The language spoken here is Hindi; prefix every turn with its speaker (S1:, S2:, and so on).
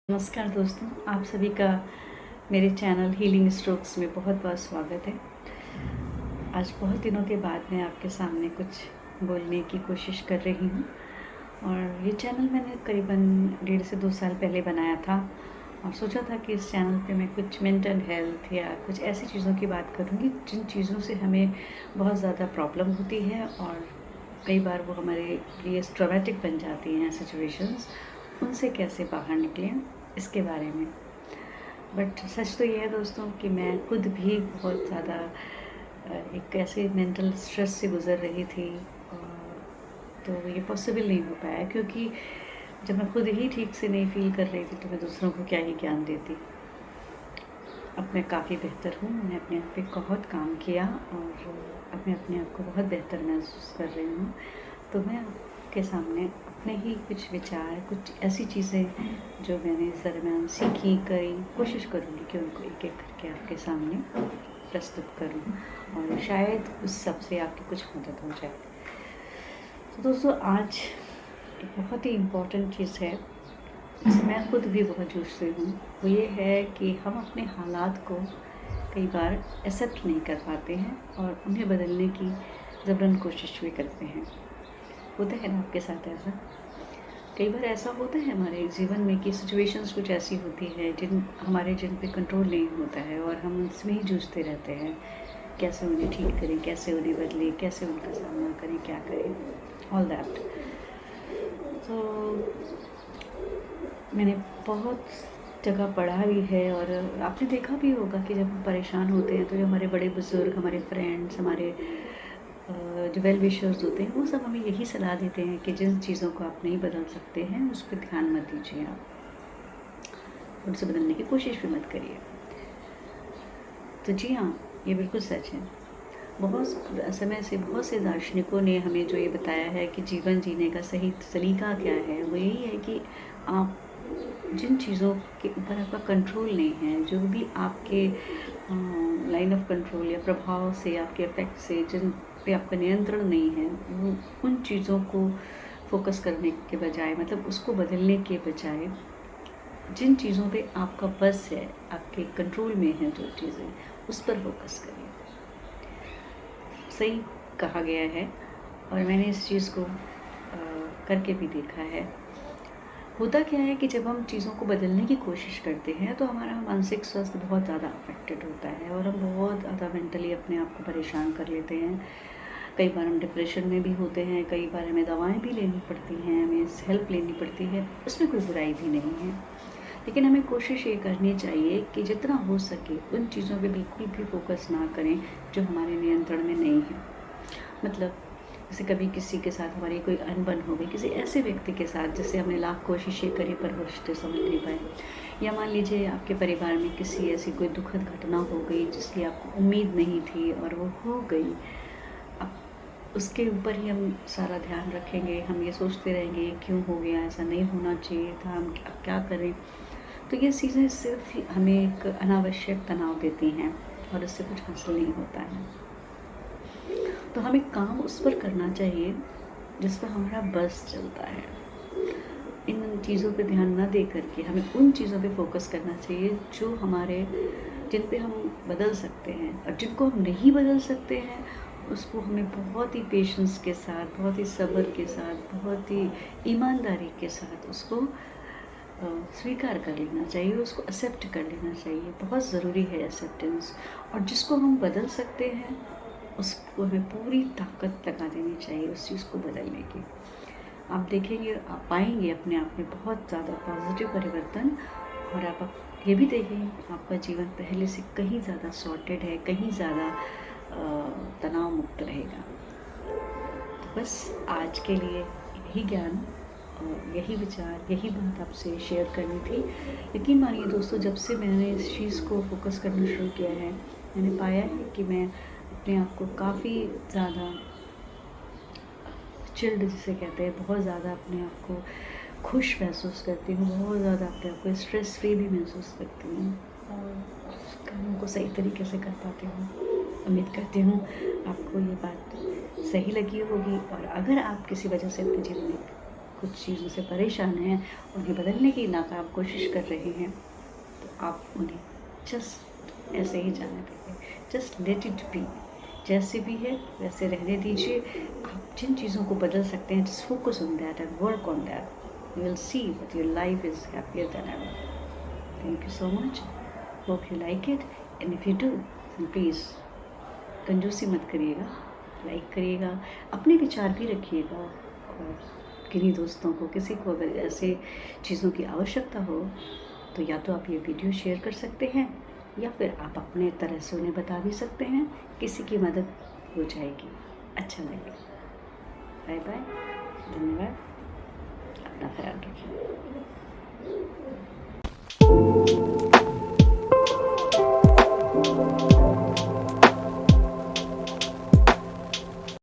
S1: नमस्कार दोस्तों, आप सभी का मेरे चैनल हीलिंग स्ट्रोक्स में बहुत बहुत स्वागत है। आज बहुत दिनों के बाद मैं आपके सामने कुछ बोलने की कोशिश कर रही हूँ और ये चैनल मैंने करीबन 1.5 से 2 साल पहले बनाया था और सोचा था कि इस चैनल पे मैं कुछ मेंटल हेल्थ या कुछ ऐसी चीज़ों की बात करूँगी जिन चीज़ों से हमें बहुत ज़्यादा प्रॉब्लम होती है और कई बार वो हमारे लिए ट्रॉमेटिक बन जाती हैं सिचुएशंस, उनसे कैसे बाहर निकलें इसके बारे में। बट सच तो ये है दोस्तों कि मैं खुद भी बहुत ज़्यादा एक ऐसे मेंटल स्ट्रेस से गुज़र रही थी तो ये पॉसिबल नहीं हो पाया क्योंकि जब मैं खुद ही ठीक से नहीं फ़ील कर रही थी तो मैं दूसरों को क्या ही ज्ञान देती। अब मैं काफ़ी बेहतर हूँ, मैंने अपने आप पे बहुत काम किया और अब मैं अपने आप को बहुत बेहतर महसूस कर रही हूँ। तो मैं आपके सामने अपने ही कुछ विचार, कुछ ऐसी चीज़ें जो मैंने इस दरम्यान सीखी, करी, कोशिश करूँगी कि उनको एक-एक करके आपके सामने प्रस्तुत करूँ और शायद उस सब से आपकी कुछ मदद हो जाए। तो दोस्तों आज एक बहुत ही इम्पोर्टेंट चीज़ है, जिससे मैं खुद भी बहुत जूझती हूँ, वो ये है कि हम अपने हालात को कई बार एक्सेप्ट नहीं कर पाते हैं और उन्हें बदलने की ज़बरन कोशिश भी करते हैं। होता है ना आपके साथ ऐसा? कई बार ऐसा होता है हमारे जीवन में कि सिचुएशंस कुछ ऐसी होती है जिन पे कंट्रोल नहीं होता है और हम उसमें ही जूझते रहते हैं। कैसे उन्हें ठीक करें, कैसे उन्हें बदलें, कैसे उनका सामना करें, क्या करें, ऑल दैट। तो मैंने बहुत जगह पढ़ा भी है और आपने देखा भी होगा कि जब हम परेशान होते हैं तो जो हमारे बड़े बुज़ुर्ग, हमारे फ्रेंड्स, हमारे जो वेल विशर्स होते हैं वो सब हमें यही सलाह देते हैं कि जिन चीज़ों को आप नहीं बदल सकते हैं उस पर ध्यान मत दीजिए, आप उनसे बदलने की कोशिश भी मत करिए। तो जी हाँ, ये बिल्कुल सच है। बहुत समय से बहुत से दार्शनिकों ने हमें जो ये बताया है कि जीवन जीने का सही तरीका क्या है, वो यही है कि आप जिन चीज़ों के ऊपर आपका कंट्रोल नहीं है, जो भी आपके लाइन ऑफ कंट्रोल या प्रभाव से, आपके इफ़ेक्ट से जिन पे आपका नियंत्रण नहीं है, वो उन चीज़ों को फ़ोकस करने के बजाय, मतलब उसको बदलने के बजाय, जिन चीज़ों पे आपका बस है, आपके कंट्रोल में है जो चीज़ें, उस पर फ़ोकस करिए। सही कहा गया है और मैंने इस चीज़ को करके भी देखा है। होता क्या है कि जब हम चीज़ों को बदलने की कोशिश करते हैं तो हमारा मानसिक स्वास्थ्य बहुत ज़्यादा अफेक्टेड होता है और हम बहुत ज़्यादा मेंटली अपने आप को परेशान कर लेते हैं। कई बार हम डिप्रेशन में भी होते हैं, कई बार हमें दवाएं भी लेनी पड़ती हैं, हमें हेल्प लेनी पड़ती है, उसमें कोई बुराई भी नहीं है। लेकिन हमें कोशिश ये करनी चाहिए कि जितना हो सके उन चीज़ों पे बिल्कुल भी फोकस ना करें जो हमारे नियंत्रण में नहीं है। मतलब जैसे कभी किसी के साथ हमारी कोई अनबन हो गई, किसी ऐसे व्यक्ति के साथ जिससे हमने लाख कोशिशें करी पर वो रिश्ते समझ नहीं पाए, या मान लीजिए आपके परिवार में किसी ऐसी कोई दुखद घटना हो गई जिसकी आपको उम्मीद नहीं थी और वो हो गई। अब उसके ऊपर ही हम सारा ध्यान रखेंगे, हम ये सोचते रहेंगे क्यों हो गया, ऐसा नहीं होना चाहिए था, हम अब क्या करें। तो ये चीज़ें सिर्फ ही हमें एक अनावश्यक तनाव देती हैं और इससे कुछ हासिल नहीं होता है। तो हमें काम उस पर करना चाहिए जिस पर हमारा बस चलता है। इन चीज़ों पे ध्यान ना दे करके हमें उन चीज़ों पे फोकस करना चाहिए जो हमारे जिन पे हम बदल सकते हैं, और जिनको हम नहीं बदल सकते हैं उसको हमें बहुत ही पेशेंस के साथ, बहुत ही सब्र के साथ, बहुत ही ईमानदारी के साथ उसको स्वीकार कर लेना चाहिए, उसको एक्सेप्ट कर लेना चाहिए। बहुत ज़रूरी है एक्सेप्टेंस। और जिसको हम बदल सकते हैं उसको हमें पूरी ताकत लगा देनी चाहिए उस चीज़ को बदलने की। आप देखेंगे, आप पाएंगे अपने आप में बहुत ज़्यादा पॉजिटिव परिवर्तन, और आप ये भी देखेंगे आपका जीवन पहले से कहीं ज़्यादा सॉर्टेड है, कहीं ज़्यादा तनाव मुक्त रहेगा। तो बस आज के लिए यही ज्ञान और यही विचार, यही बात आपसे शेयर करनी थी। यकीन मानिए दोस्तों, जब से मैंने इस चीज़ को फोकस करना शुरू किया है, मैंने पाया है कि मैं अपने आप को काफ़ी ज़्यादा चिल्ड जिसे कहते हैं, बहुत ज़्यादा अपने आप को खुश महसूस करती हूँ, बहुत ज़्यादा अपने आप को स्ट्रेस फ्री भी महसूस करती हूँ और कामों को सही तरीके से कर पाती हूँ। उम्मीद करती हूँ आपको ये बात सही लगी होगी, और अगर आप किसी वजह से अपने जीवन में कुछ चीज़ों से परेशान हैं, उन्हें बदलने की नाकाम कोशिश कर रहे हैं, तो आप उन्हें जस्ट ऐसे ही जाने दीजिए, जस्ट लेट इट बी। जैसे भी है वैसे रहने दीजिए। आप जिन चीज़ों को बदल सकते हैं, just focus on that and work on that. You will see that your life is happier than ever. Thank you so much. Hope you like it, and if you do please कंजूसी मत करिएगा, लाइक करिएगा, अपने विचार भी रखिएगा, और किन्हीं दोस्तों को, किसी को अगर ऐसे चीज़ों की आवश्यकता हो तो या तो आप ये वीडियो शेयर कर सकते हैं, या फिर आप अपने तरह से उन्हें बता भी सकते हैं। किसी की मदद हो जाएगी, अच्छा लगेगा। बाय बाय, धन्यवाद, अपना ख्याल रखिए।